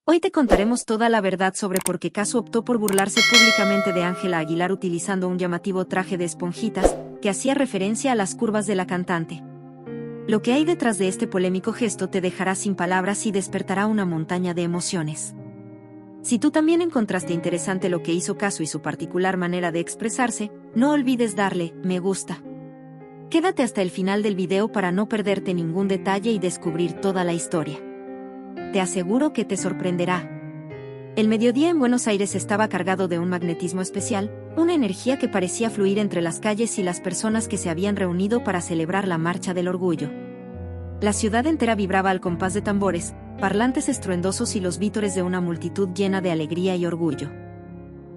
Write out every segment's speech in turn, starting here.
Hoy te contaremos toda la verdad sobre por qué Casu optó por burlarse públicamente de Ángela Aguilar utilizando un llamativo traje de esponjitas, que hacía referencia a las curvas de la cantante. Lo que hay detrás de este polémico gesto te dejará sin palabras y despertará una montaña de emociones. Si tú también encontraste interesante lo que hizo Casu y su particular manera de expresarse, no olvides darle me gusta. Quédate hasta el final del video para no perderte ningún detalle y descubrir toda la historia. Te aseguro que te sorprenderá. El mediodía en Buenos Aires estaba cargado de un magnetismo especial, una energía que parecía fluir entre las calles y las personas que se habían reunido para celebrar la Marcha del Orgullo. La ciudad entera vibraba al compás de tambores, parlantes estruendosos y los vítores de una multitud llena de alegría y orgullo.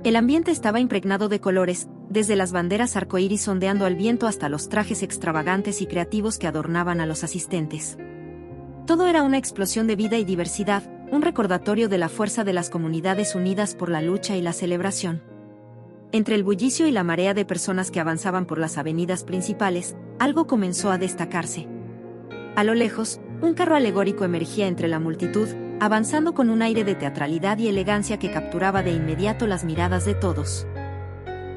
El ambiente estaba impregnado de colores, desde las banderas arcoíris ondeando al viento hasta los trajes extravagantes y creativos que adornaban a los asistentes. Todo era una explosión de vida y diversidad, un recordatorio de la fuerza de las comunidades unidas por la lucha y la celebración. Entre el bullicio y la marea de personas que avanzaban por las avenidas principales, algo comenzó a destacarse. A lo lejos, un carro alegórico emergía entre la multitud, avanzando con un aire de teatralidad y elegancia que capturaba de inmediato las miradas de todos.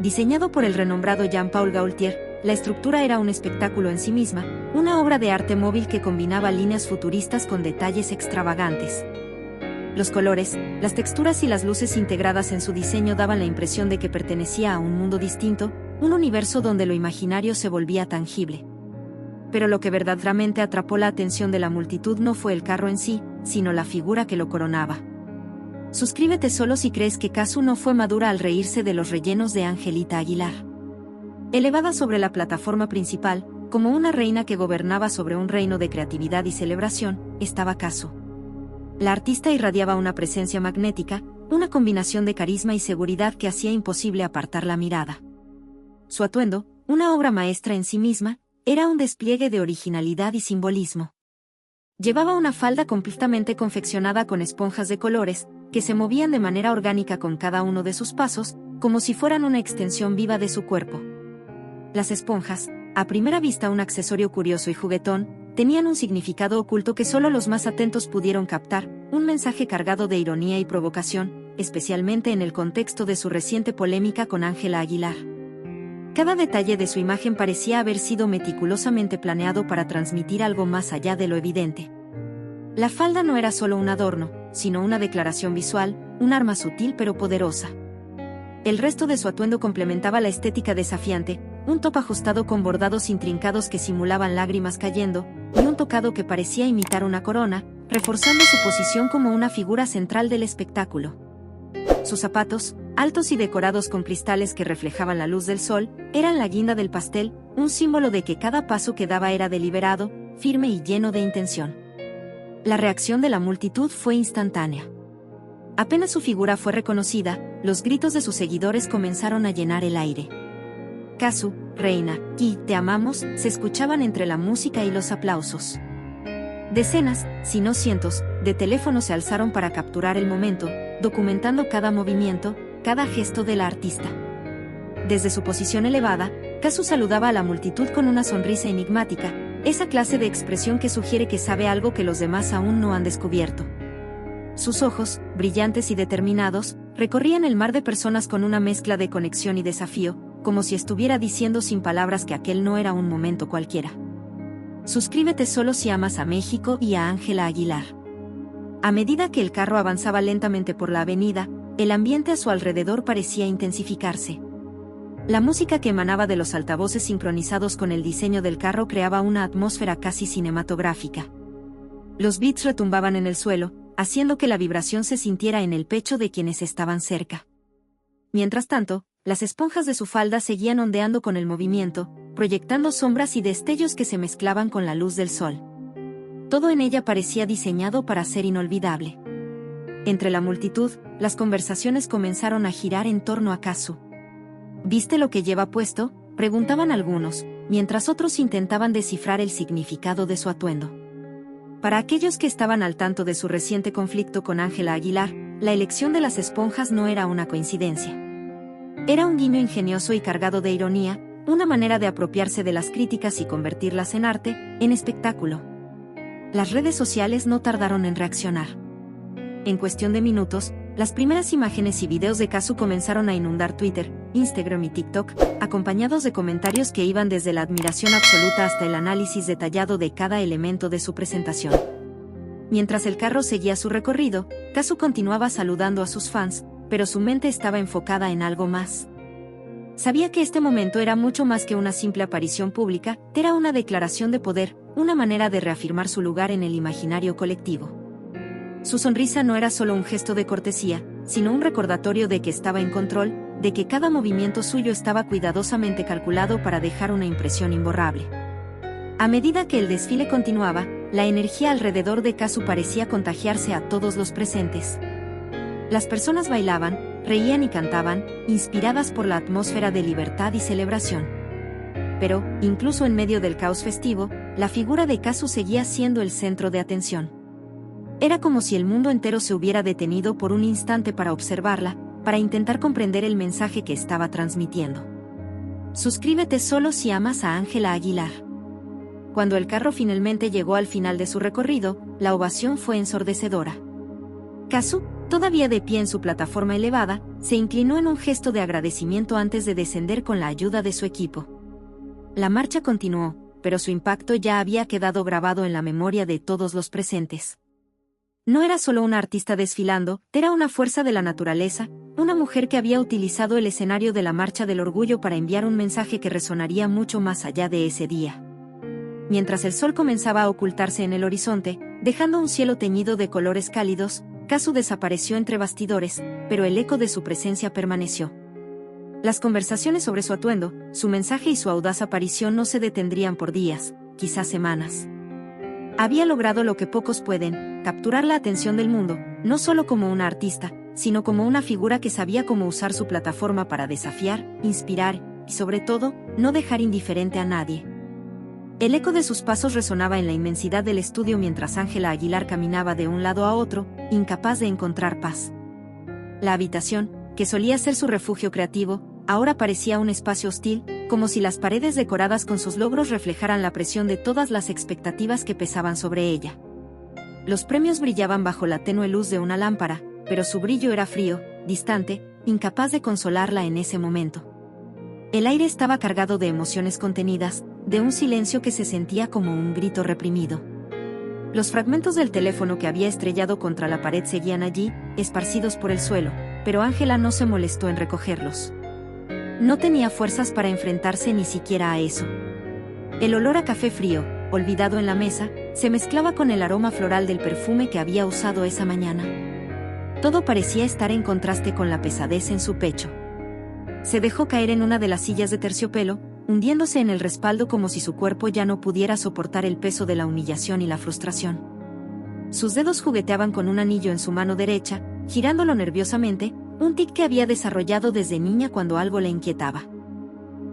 Diseñado por el renombrado Jean-Paul Gaultier, la estructura era un espectáculo en sí misma, una obra de arte móvil que combinaba líneas futuristas con detalles extravagantes. Los colores, las texturas y las luces integradas en su diseño daban la impresión de que pertenecía a un mundo distinto, un universo donde lo imaginario se volvía tangible. Pero lo que verdaderamente atrapó la atención de la multitud no fue el carro en sí, sino la figura que lo coronaba. Suscríbete solo si crees que Casu no fue madura al reírse de los rellenos de Angelita Aguilar. Elevada sobre la plataforma principal, como una reina que gobernaba sobre un reino de creatividad y celebración, estaba Casu. La artista irradiaba una presencia magnética, una combinación de carisma y seguridad que hacía imposible apartar la mirada. Su atuendo, una obra maestra en sí misma, era un despliegue de originalidad y simbolismo. Llevaba una falda completamente confeccionada con esponjas de colores, que se movían de manera orgánica con cada uno de sus pasos, como si fueran una extensión viva de su cuerpo. Las esponjas, a primera vista un accesorio curioso y juguetón, tenían un significado oculto que solo los más atentos pudieron captar, un mensaje cargado de ironía y provocación, especialmente en el contexto de su reciente polémica con Ángela Aguilar. Cada detalle de su imagen parecía haber sido meticulosamente planeado para transmitir algo más allá de lo evidente. La falda no era solo un adorno, sino una declaración visual, un arma sutil pero poderosa. El resto de su atuendo complementaba la estética desafiante, un top ajustado con bordados intrincados que simulaban lágrimas cayendo, y un tocado que parecía imitar una corona, reforzando su posición como una figura central del espectáculo. Sus zapatos, altos y decorados con cristales que reflejaban la luz del sol, eran la guinda del pastel, un símbolo de que cada paso que daba era deliberado, firme y lleno de intención. La reacción de la multitud fue instantánea. Apenas su figura fue reconocida, los gritos de sus seguidores comenzaron a llenar el aire. Casu, reina, y te amamos, se escuchaban entre la música y los aplausos. Decenas, si no cientos, de teléfonos se alzaron para capturar el momento, documentando cada movimiento, cada gesto de la artista. Desde su posición elevada, Casu saludaba a la multitud con una sonrisa enigmática, esa clase de expresión que sugiere que sabe algo que los demás aún no han descubierto. Sus ojos, brillantes y determinados, recorrían el mar de personas con una mezcla de conexión y desafío, como si estuviera diciendo sin palabras que aquel no era un momento cualquiera. Suscríbete solo si amas a México y a Ángela Aguilar. A medida que el carro avanzaba lentamente por la avenida, el ambiente a su alrededor parecía intensificarse. La música que emanaba de los altavoces sincronizados con el diseño del carro creaba una atmósfera casi cinematográfica. Los beats retumbaban en el suelo, haciendo que la vibración se sintiera en el pecho de quienes estaban cerca. Mientras tanto, las esponjas de su falda seguían ondeando con el movimiento, proyectando sombras y destellos que se mezclaban con la luz del sol. Todo en ella parecía diseñado para ser inolvidable. Entre la multitud, las conversaciones comenzaron a girar en torno a Casu. ¿Viste lo que lleva puesto?, preguntaban algunos, mientras otros intentaban descifrar el significado de su atuendo. Para aquellos que estaban al tanto de su reciente conflicto con Ángela Aguilar, la elección de las esponjas no era una coincidencia. Era un guiño ingenioso y cargado de ironía, una manera de apropiarse de las críticas y convertirlas en arte, en espectáculo. Las redes sociales no tardaron en reaccionar. En cuestión de minutos, las primeras imágenes y videos de Kazu comenzaron a inundar Twitter, Instagram y TikTok, acompañados de comentarios que iban desde la admiración absoluta hasta el análisis detallado de cada elemento de su presentación. Mientras el carro seguía su recorrido, Kazu continuaba saludando a sus fans, pero su mente estaba enfocada en algo más. Sabía que este momento era mucho más que una simple aparición pública, era una declaración de poder, una manera de reafirmar su lugar en el imaginario colectivo. Su sonrisa no era solo un gesto de cortesía, sino un recordatorio de que estaba en control, de que cada movimiento suyo estaba cuidadosamente calculado para dejar una impresión imborrable. A medida que el desfile continuaba, la energía alrededor de Kazu parecía contagiarse a todos los presentes. Las personas bailaban, reían y cantaban, inspiradas por la atmósfera de libertad y celebración. Pero, incluso en medio del caos festivo, la figura de Kazu seguía siendo el centro de atención. Era como si el mundo entero se hubiera detenido por un instante para observarla, para intentar comprender el mensaje que estaba transmitiendo. Suscríbete solo si amas a Ángela Aguilar. Cuando el carro finalmente llegó al final de su recorrido, la ovación fue ensordecedora. Kazu, todavía de pie en su plataforma elevada, se inclinó en un gesto de agradecimiento antes de descender con la ayuda de su equipo. La marcha continuó, pero su impacto ya había quedado grabado en la memoria de todos los presentes. No era solo una artista desfilando, era una fuerza de la naturaleza, una mujer que había utilizado el escenario de la Marcha del Orgullo para enviar un mensaje que resonaría mucho más allá de ese día. Mientras el sol comenzaba a ocultarse en el horizonte, dejando un cielo teñido de colores cálidos, Kazu desapareció entre bastidores, pero el eco de su presencia permaneció. Las conversaciones sobre su atuendo, su mensaje y su audaz aparición no se detendrían por días, quizás semanas. Había logrado lo que pocos pueden, capturar la atención del mundo, no solo como una artista, sino como una figura que sabía cómo usar su plataforma para desafiar, inspirar, y sobre todo, no dejar indiferente a nadie. El eco de sus pasos resonaba en la inmensidad del estudio mientras Ángela Aguilar caminaba de un lado a otro, incapaz de encontrar paz. La habitación, que solía ser su refugio creativo, ahora parecía un espacio hostil, como si las paredes decoradas con sus logros reflejaran la presión de todas las expectativas que pesaban sobre ella. Los premios brillaban bajo la tenue luz de una lámpara, pero su brillo era frío, distante, incapaz de consolarla en ese momento. El aire estaba cargado de emociones contenidas, de un silencio que se sentía como un grito reprimido. Los fragmentos del teléfono que había estrellado contra la pared seguían allí, esparcidos por el suelo, pero Ángela no se molestó en recogerlos. No tenía fuerzas para enfrentarse ni siquiera a eso. El olor a café frío, olvidado en la mesa, se mezclaba con el aroma floral del perfume que había usado esa mañana. Todo parecía estar en contraste con la pesadez en su pecho. Se dejó caer en una de las sillas de terciopelo, hundiéndose en el respaldo como si su cuerpo ya no pudiera soportar el peso de la humillación y la frustración. Sus dedos jugueteaban con un anillo en su mano derecha, girándolo nerviosamente, un tic que había desarrollado desde niña cuando algo le inquietaba.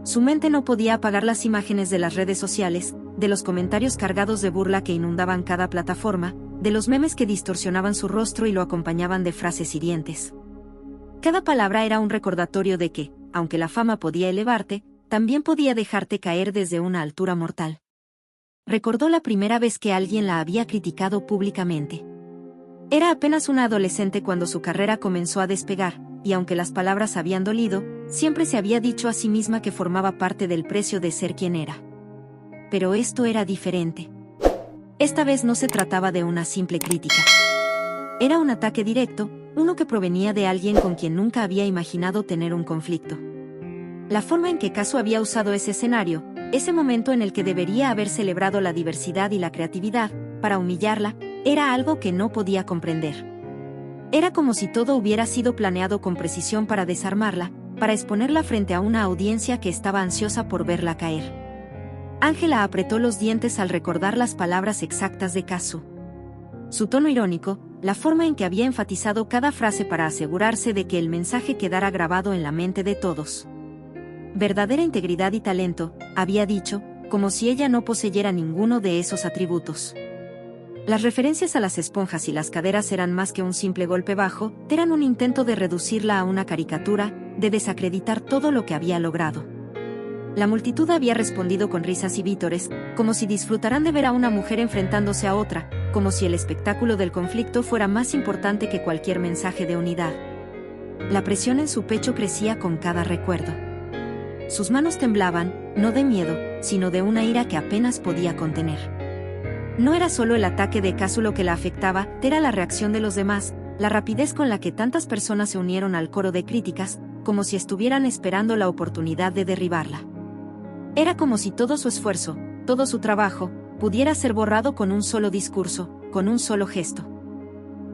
Su mente no podía apagar las imágenes de las redes sociales, de los comentarios cargados de burla que inundaban cada plataforma, de los memes que distorsionaban su rostro y lo acompañaban de frases hirientes. Cada palabra era un recordatorio de que, aunque la fama podía elevarte, también podía dejarte caer desde una altura mortal. Recordó la primera vez que alguien la había criticado públicamente. Era apenas una adolescente cuando su carrera comenzó a despegar, y aunque las palabras habían dolido, siempre se había dicho a sí misma que formaba parte del precio de ser quien era. Pero esto era diferente. Esta vez no se trataba de una simple crítica. Era un ataque directo, uno que provenía de alguien con quien nunca había imaginado tener un conflicto. La forma en que Kazu había usado ese escenario, ese momento en el que debería haber celebrado la diversidad y la creatividad, para humillarla, era algo que no podía comprender. Era como si todo hubiera sido planeado con precisión para desarmarla, para exponerla frente a una audiencia que estaba ansiosa por verla caer. Ángela apretó los dientes al recordar las palabras exactas de Kazu. Su tono irónico, la forma en que había enfatizado cada frase para asegurarse de que el mensaje quedara grabado en la mente de todos. Verdadera integridad y talento, había dicho, como si ella no poseyera ninguno de esos atributos. Las referencias a las esponjas y las caderas eran más que un simple golpe bajo, eran un intento de reducirla a una caricatura, de desacreditar todo lo que había logrado. La multitud había respondido con risas y vítores, como si disfrutaran de ver a una mujer enfrentándose a otra, como si el espectáculo del conflicto fuera más importante que cualquier mensaje de unidad. La presión en su pecho crecía con cada recuerdo. Sus manos temblaban, no de miedo, sino de una ira que apenas podía contener. No era solo el ataque de Kazu lo que la afectaba, era la reacción de los demás, la rapidez con la que tantas personas se unieron al coro de críticas, como si estuvieran esperando la oportunidad de derribarla. Era como si todo su esfuerzo, todo su trabajo, pudiera ser borrado con un solo discurso, con un solo gesto.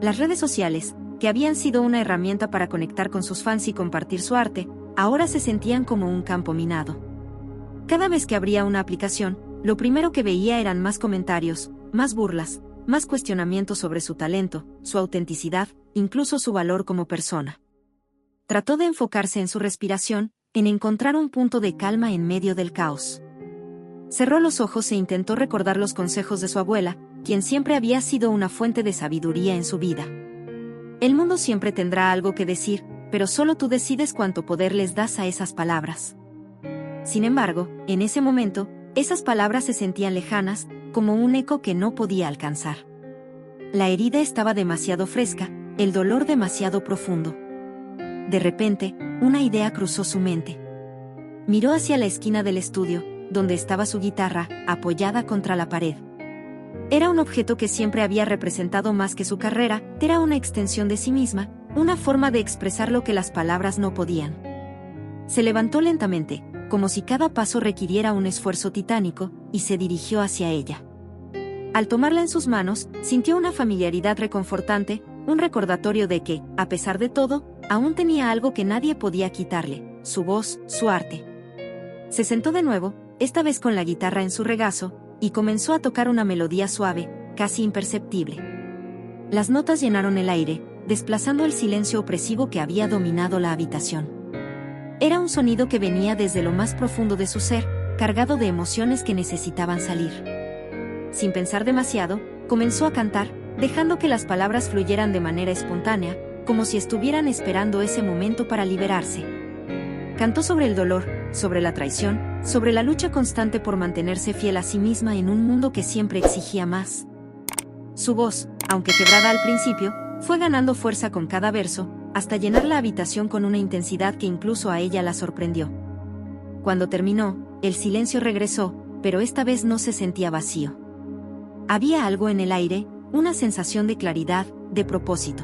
Las redes sociales, que habían sido una herramienta para conectar con sus fans y compartir su arte, ahora se sentían como un campo minado. Cada vez que abría una aplicación, lo primero que veía eran más comentarios, más burlas, más cuestionamientos sobre su talento, su autenticidad, incluso su valor como persona. Trató de enfocarse en su respiración, en encontrar un punto de calma en medio del caos. Cerró los ojos e intentó recordar los consejos de su abuela, quien siempre había sido una fuente de sabiduría en su vida. El mundo siempre tendrá algo que decir, pero solo tú decides cuánto poder les das a esas palabras. Sin embargo, en ese momento, esas palabras se sentían lejanas, como un eco que no podía alcanzar. La herida estaba demasiado fresca, el dolor demasiado profundo. De repente, una idea cruzó su mente. Miró hacia la esquina del estudio, donde estaba su guitarra, apoyada contra la pared. Era un objeto que siempre había representado más que su carrera, era una extensión de sí misma, una forma de expresar lo que las palabras no podían. Se levantó lentamente, como si cada paso requiriera un esfuerzo titánico, y se dirigió hacia ella. Al tomarla en sus manos, sintió una familiaridad reconfortante, un recordatorio de que, a pesar de todo, aún tenía algo que nadie podía quitarle, su voz, su arte. Se sentó de nuevo, esta vez con la guitarra en su regazo, y comenzó a tocar una melodía suave, casi imperceptible. Las notas llenaron el aire, desplazando el silencio opresivo que había dominado la habitación. Era un sonido que venía desde lo más profundo de su ser, cargado de emociones que necesitaban salir. Sin pensar demasiado, comenzó a cantar, dejando que las palabras fluyeran de manera espontánea, como si estuvieran esperando ese momento para liberarse. Cantó sobre el dolor, sobre la traición, sobre la lucha constante por mantenerse fiel a sí misma en un mundo que siempre exigía más. Su voz, aunque quebrada al principio, fue ganando fuerza con cada verso, hasta llenar la habitación con una intensidad que incluso a ella la sorprendió. Cuando terminó, el silencio regresó, pero esta vez no se sentía vacío. Había algo en el aire, una sensación de claridad, de propósito.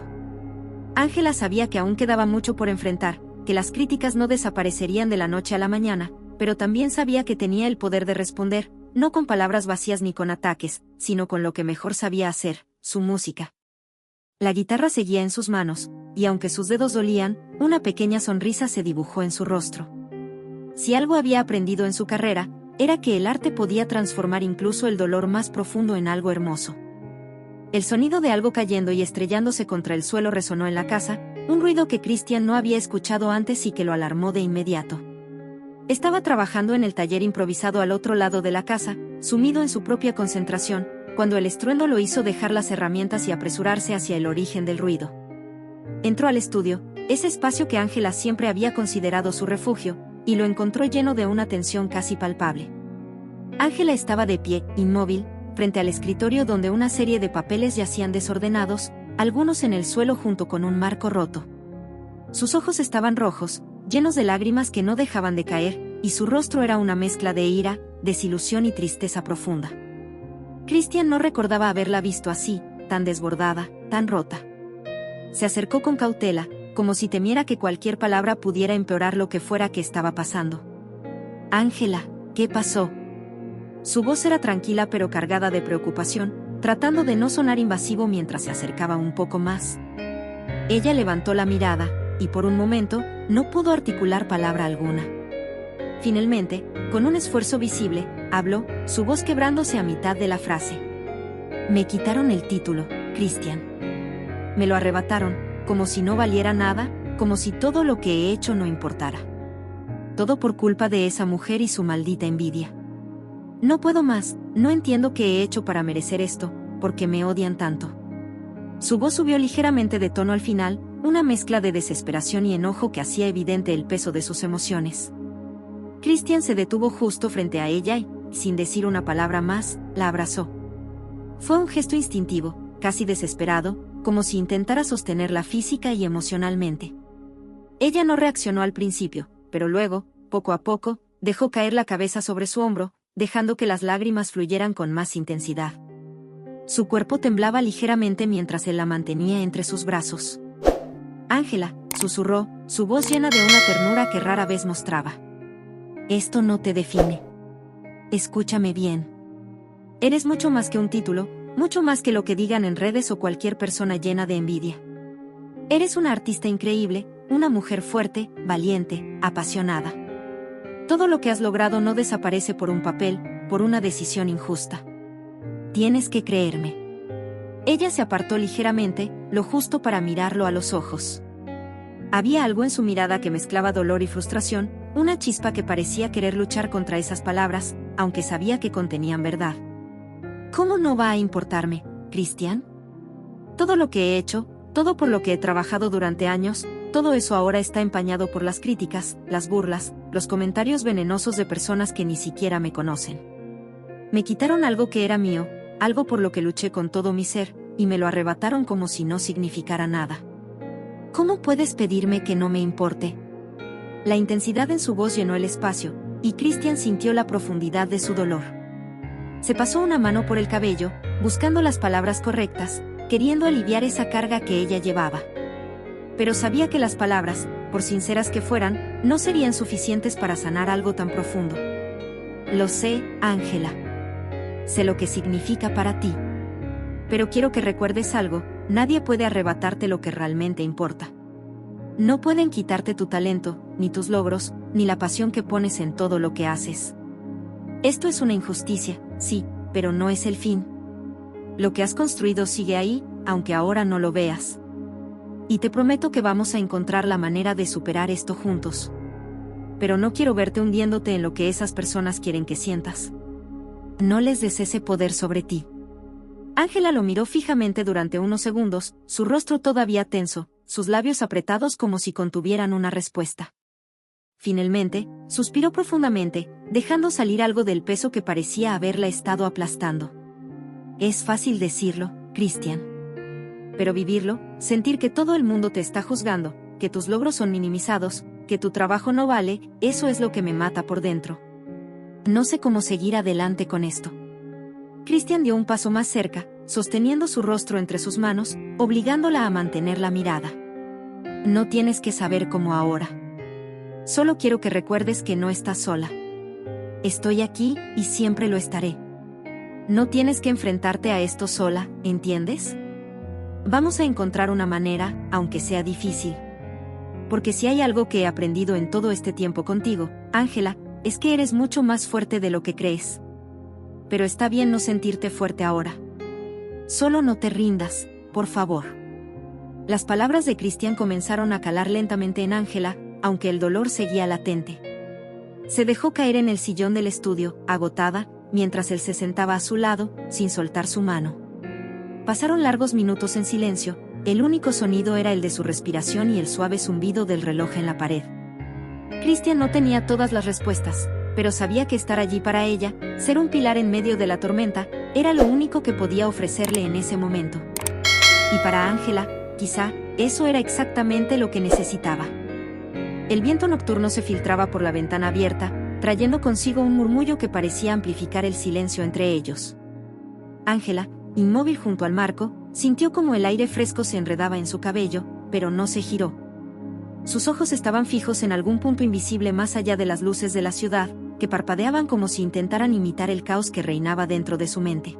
Ángela sabía que aún quedaba mucho por enfrentar, que las críticas no desaparecerían de la noche a la mañana, pero también sabía que tenía el poder de responder, no con palabras vacías ni con ataques, sino con lo que mejor sabía hacer, su música. La guitarra seguía en sus manos, y aunque sus dedos dolían, una pequeña sonrisa se dibujó en su rostro. Si algo había aprendido en su carrera, era que el arte podía transformar incluso el dolor más profundo en algo hermoso. El sonido de algo cayendo y estrellándose contra el suelo resonó en la casa, un ruido que Christian no había escuchado antes y que lo alarmó de inmediato. Estaba trabajando en el taller improvisado al otro lado de la casa, sumido en su propia concentración, cuando el estruendo lo hizo dejar las herramientas y apresurarse hacia el origen del ruido. Entró al estudio, ese espacio que Ángela siempre había considerado su refugio, y lo encontró lleno de una tensión casi palpable. Ángela estaba de pie, inmóvil, frente al escritorio donde una serie de papeles yacían desordenados, algunos en el suelo junto con un marco roto. Sus ojos estaban rojos, llenos de lágrimas que no dejaban de caer, y su rostro era una mezcla de ira, desilusión y tristeza profunda. Christian no recordaba haberla visto así, tan desbordada, tan rota. Se acercó con cautela, como si temiera que cualquier palabra pudiera empeorar lo que fuera que estaba pasando. «Ángela, ¿qué pasó?». Su voz era tranquila pero cargada de preocupación, tratando de no sonar invasivo mientras se acercaba un poco más. Ella levantó la mirada, y por un momento, no pudo articular palabra alguna. Finalmente, con un esfuerzo visible, habló, su voz quebrándose a mitad de la frase. «Me quitaron el título, Christian. Me lo arrebataron, como si no valiera nada, como si todo lo que he hecho no importara. Todo por culpa de esa mujer y su maldita envidia. No puedo más, no entiendo qué he hecho para merecer esto, porque me odian tanto». Su voz subió ligeramente de tono al final, una mezcla de desesperación y enojo que hacía evidente el peso de sus emociones. Christian se detuvo justo frente a ella y, sin decir una palabra más, la abrazó. Fue un gesto instintivo, casi desesperado, como si intentara sostenerla física y emocionalmente. Ella no reaccionó al principio, pero luego, poco a poco, dejó caer la cabeza sobre su hombro, dejando que las lágrimas fluyeran con más intensidad. Su cuerpo temblaba ligeramente mientras él la mantenía entre sus brazos. Ángela, susurró, su voz llena de una ternura que rara vez mostraba. Esto no te define. Escúchame bien. Eres mucho más que un título, mucho más que lo que digan en redes o cualquier persona llena de envidia. Eres una artista increíble, una mujer fuerte, valiente, apasionada. Todo lo que has logrado no desaparece por un papel, por una decisión injusta. Tienes que creerme. Ella se apartó ligeramente, lo justo para mirarlo a los ojos. Había algo en su mirada que mezclaba dolor y frustración, una chispa que parecía querer luchar contra esas palabras, aunque sabía que contenían verdad. ¿Cómo no va a importarme, Christian? Todo lo que he hecho, todo por lo que he trabajado durante años, todo eso ahora está empañado por las críticas, las burlas, los comentarios venenosos de personas que ni siquiera me conocen. Me quitaron algo que era mío, algo por lo que luché con todo mi ser, y me lo arrebataron como si no significara nada. ¿Cómo puedes pedirme que no me importe? La intensidad en su voz llenó el espacio, y Christian sintió la profundidad de su dolor. Se pasó una mano por el cabello, buscando las palabras correctas, queriendo aliviar esa carga que ella llevaba. Pero sabía que las palabras, por sinceras que fueran, no serían suficientes para sanar algo tan profundo. Lo sé, Ángela. Sé lo que significa para ti. Pero quiero que recuerdes algo, nadie puede arrebatarte lo que realmente importa. No pueden quitarte tu talento, ni tus logros, ni la pasión que pones en todo lo que haces. Esto es una injusticia, sí, pero no es el fin. Lo que has construido sigue ahí, aunque ahora no lo veas. Y te prometo que vamos a encontrar la manera de superar esto juntos. Pero no quiero verte hundiéndote en lo que esas personas quieren que sientas. No les des ese poder sobre ti. Ángela lo miró fijamente durante unos segundos, su rostro todavía tenso, sus labios apretados como si contuvieran una respuesta. Finalmente, suspiró profundamente, dejando salir algo del peso que parecía haberla estado aplastando. Es fácil decirlo, Christian. Pero vivirlo, sentir que todo el mundo te está juzgando, que tus logros son minimizados, que tu trabajo no vale, eso es lo que me mata por dentro. No sé cómo seguir adelante con esto. Christian dio un paso más cerca, sosteniendo su rostro entre sus manos, obligándola a mantener la mirada. No tienes que saber cómo ahora. Solo quiero que recuerdes que no estás sola. Estoy aquí, y siempre lo estaré. No tienes que enfrentarte a esto sola, ¿entiendes? Vamos a encontrar una manera, aunque sea difícil. Porque si hay algo que he aprendido en todo este tiempo contigo, Ángela, es que eres mucho más fuerte de lo que crees. Pero está bien no sentirte fuerte ahora. Solo no te rindas, por favor. Las palabras de Christian comenzaron a calar lentamente en Ángela, aunque el dolor seguía latente. Se dejó caer en el sillón del estudio, agotada, mientras él se sentaba a su lado, sin soltar su mano. Pasaron largos minutos en silencio, el único sonido era el de su respiración y el suave zumbido del reloj en la pared. Christian no tenía todas las respuestas, pero sabía que estar allí para ella, ser un pilar en medio de la tormenta, era lo único que podía ofrecerle en ese momento. Y para Ángela, quizá, eso era exactamente lo que necesitaba. El viento nocturno se filtraba por la ventana abierta, trayendo consigo un murmullo que parecía amplificar el silencio entre ellos. Ángela, inmóvil junto al marco, sintió como el aire fresco se enredaba en su cabello, pero no se giró. Sus ojos estaban fijos en algún punto invisible más allá de las luces de la ciudad, que parpadeaban como si intentaran imitar el caos que reinaba dentro de su mente.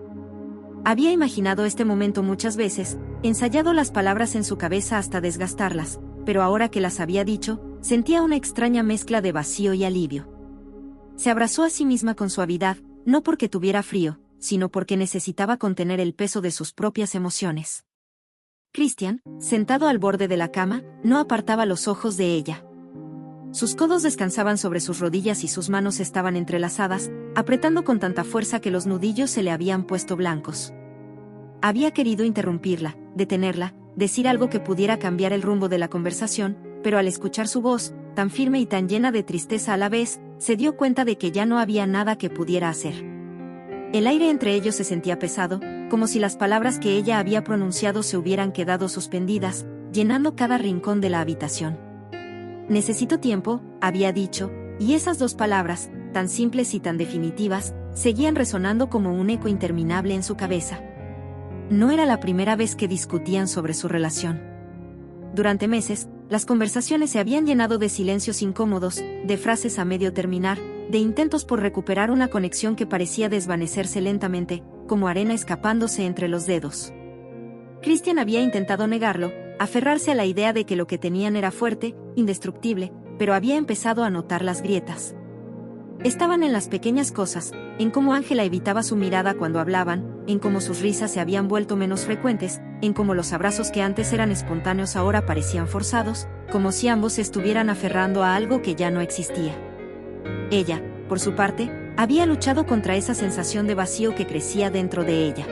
Había imaginado este momento muchas veces, ensayado las palabras en su cabeza hasta desgastarlas, pero ahora que las había dicho, sentía una extraña mezcla de vacío y alivio. Se abrazó a sí misma con suavidad, no porque tuviera frío, sino porque necesitaba contener el peso de sus propias emociones. Christian, sentado al borde de la cama, no apartaba los ojos de ella. Sus codos descansaban sobre sus rodillas y sus manos estaban entrelazadas, apretando con tanta fuerza que los nudillos se le habían puesto blancos. Había querido interrumpirla, detenerla, decir algo que pudiera cambiar el rumbo de la conversación, pero al escuchar su voz, tan firme y tan llena de tristeza a la vez, se dio cuenta de que ya no había nada que pudiera hacer. El aire entre ellos se sentía pesado, como si las palabras que ella había pronunciado se hubieran quedado suspendidas, llenando cada rincón de la habitación. Necesito tiempo, había dicho, y esas dos palabras, tan simples y tan definitivas, seguían resonando como un eco interminable en su cabeza. No era la primera vez que discutían sobre su relación. Durante meses, las conversaciones se habían llenado de silencios incómodos, de frases a medio terminar, de intentos por recuperar una conexión que parecía desvanecerse lentamente, como arena escapándose entre los dedos. Christian había intentado negarlo, aferrarse a la idea de que lo que tenían era fuerte, indestructible, pero había empezado a notar las grietas. Estaban en las pequeñas cosas, en cómo Ángela evitaba su mirada cuando hablaban, en cómo sus risas se habían vuelto menos frecuentes, en cómo los abrazos que antes eran espontáneos ahora parecían forzados, como si ambos se estuvieran aferrando a algo que ya no existía. Ella, por su parte, había luchado contra esa sensación de vacío que crecía dentro de ella.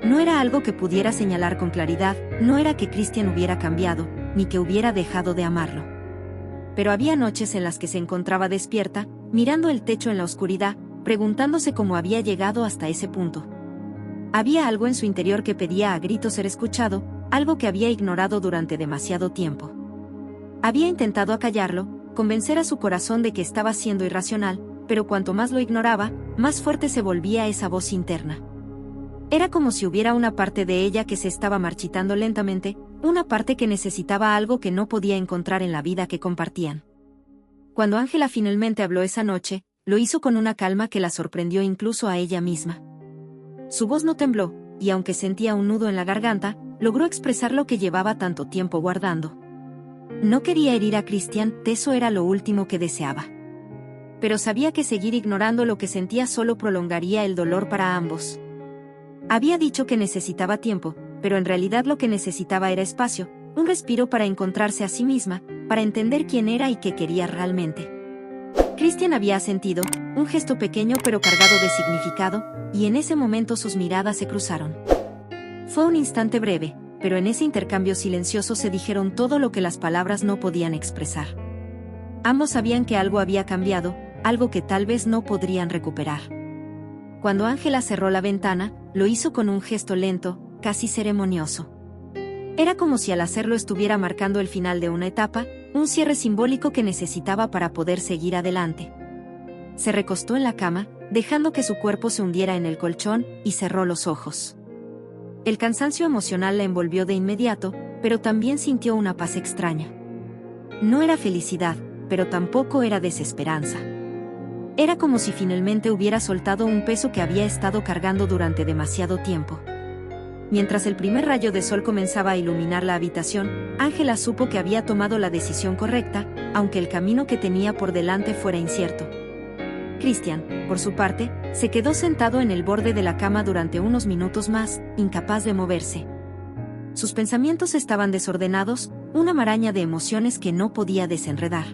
No era algo que pudiera señalar con claridad, no era que Christian hubiera cambiado, ni que hubiera dejado de amarlo. Pero había noches en las que se encontraba despierta, mirando el techo en la oscuridad, preguntándose cómo había llegado hasta ese punto. Había algo en su interior que pedía a gritos ser escuchado, algo que había ignorado durante demasiado tiempo. Había intentado acallarlo, convencer a su corazón de que estaba siendo irracional, pero cuanto más lo ignoraba, más fuerte se volvía esa voz interna. Era como si hubiera una parte de ella que se estaba marchitando lentamente, una parte que necesitaba algo que no podía encontrar en la vida que compartían. Cuando Ángela finalmente habló esa noche, lo hizo con una calma que la sorprendió incluso a ella misma. Su voz no tembló, y aunque sentía un nudo en la garganta, logró expresar lo que llevaba tanto tiempo guardando. No quería herir a Christian, eso era lo último que deseaba. Pero sabía que seguir ignorando lo que sentía solo prolongaría el dolor para ambos. Había dicho que necesitaba tiempo, pero en realidad lo que necesitaba era espacio, un respiro para encontrarse a sí misma, para entender quién era y qué quería realmente. Christian había sentido, un gesto pequeño pero cargado de significado, y en ese momento sus miradas se cruzaron. Fue un instante breve, pero en ese intercambio silencioso se dijeron todo lo que las palabras no podían expresar. Ambos sabían que algo había cambiado, algo que tal vez no podrían recuperar. Cuando Ángela cerró la ventana, lo hizo con un gesto lento, casi ceremonioso. Era como si al hacerlo estuviera marcando el final de una etapa, un cierre simbólico que necesitaba para poder seguir adelante. Se recostó en la cama, dejando que su cuerpo se hundiera en el colchón, y cerró los ojos. El cansancio emocional la envolvió de inmediato, pero también sintió una paz extraña. No era felicidad, pero tampoco era desesperanza. Era como si finalmente hubiera soltado un peso que había estado cargando durante demasiado tiempo. Mientras el primer rayo de sol comenzaba a iluminar la habitación, Ángela supo que había tomado la decisión correcta, aunque el camino que tenía por delante fuera incierto. Christian, por su parte, se quedó sentado en el borde de la cama durante unos minutos más, incapaz de moverse. Sus pensamientos estaban desordenados, una maraña de emociones que no podía desenredar.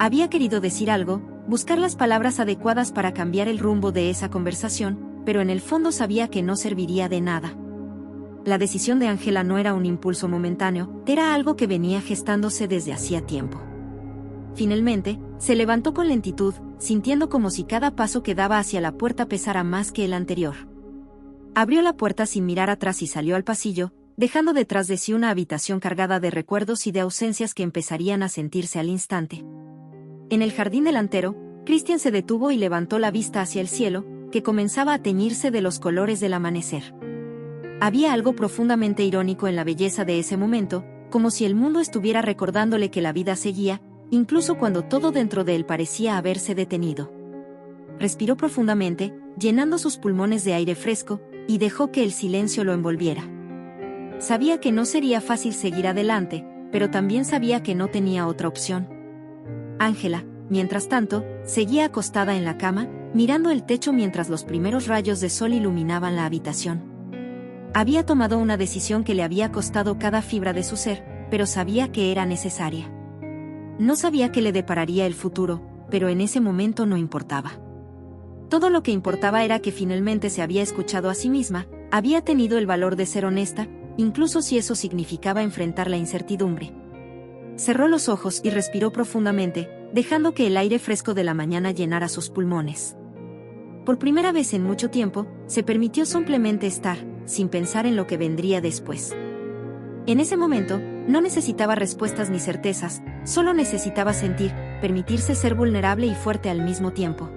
Había querido decir algo, buscar las palabras adecuadas para cambiar el rumbo de esa conversación, pero en el fondo sabía que no serviría de nada. La decisión de Ángela no era un impulso momentáneo, era algo que venía gestándose desde hacía tiempo. Finalmente, se levantó con lentitud, sintiendo como si cada paso que daba hacia la puerta pesara más que el anterior. Abrió la puerta sin mirar atrás y salió al pasillo, dejando detrás de sí una habitación cargada de recuerdos y de ausencias que empezarían a sentirse al instante. En el jardín delantero, Christian se detuvo y levantó la vista hacia el cielo, que comenzaba a teñirse de los colores del amanecer. Había algo profundamente irónico en la belleza de ese momento, como si el mundo estuviera recordándole que la vida seguía, incluso cuando todo dentro de él parecía haberse detenido. Respiró profundamente, llenando sus pulmones de aire fresco, y dejó que el silencio lo envolviera. Sabía que no sería fácil seguir adelante, pero también sabía que no tenía otra opción. Ángela, mientras tanto, seguía acostada en la cama, mirando el techo mientras los primeros rayos de sol iluminaban la habitación. Había tomado una decisión que le había costado cada fibra de su ser, pero sabía que era necesaria. No sabía qué le depararía el futuro, pero en ese momento no importaba. Todo lo que importaba era que finalmente se había escuchado a sí misma, había tenido el valor de ser honesta, incluso si eso significaba enfrentar la incertidumbre. Cerró los ojos y respiró profundamente, dejando que el aire fresco de la mañana llenara sus pulmones. Por primera vez en mucho tiempo, se permitió simplemente estar, sin pensar en lo que vendría después. En ese momento, no necesitaba respuestas ni certezas, solo necesitaba sentir, permitirse ser vulnerable y fuerte al mismo tiempo.